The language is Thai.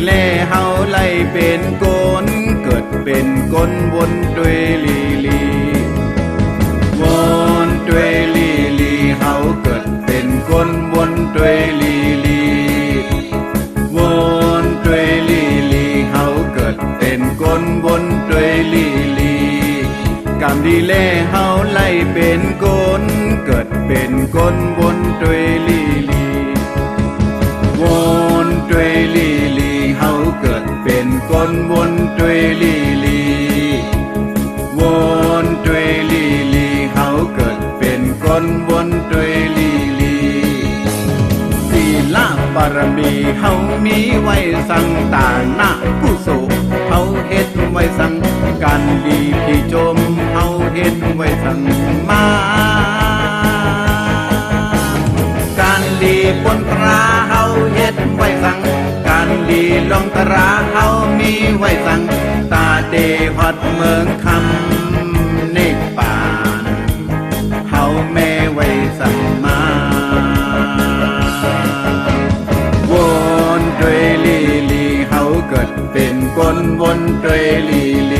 แลเฮาไล่เป็นกลเกิดเป็นกลวนด้วยลีลีวนด้วยลีลีเฮาเกิดเป็นกลวนด้วยลีลีวนด้วยลีลีเฮาเกิดเป็นกลวนด้วยลีลีกำดีแลเฮาไล่เป็นกลเกิดเป็นกลวนด้วยลีลีวนด้วยลีลีเฮาเกิดเป็นกลวนด้วยลีลีวนด้วยลีลีเฮาเกิดเป็นกลวนด้วยลีลีศีลบารมีเฮามีไว้สั่งต่างหน้าผู้สุเฮาเฮ็ดไว้สั่งการดีที่จมเฮาเฮ็ดไว้สั่งมาการดีปนตราเฮาเฮ็ดไว้สั่งการดีลองตราเฮามีไว้สั่งตาเดฮอดเมืองคำนิปานเฮาแม่ไว้สั่งมาวนด้วยลีลีเฮาเกิดเป็นกลวนด้วยลีลี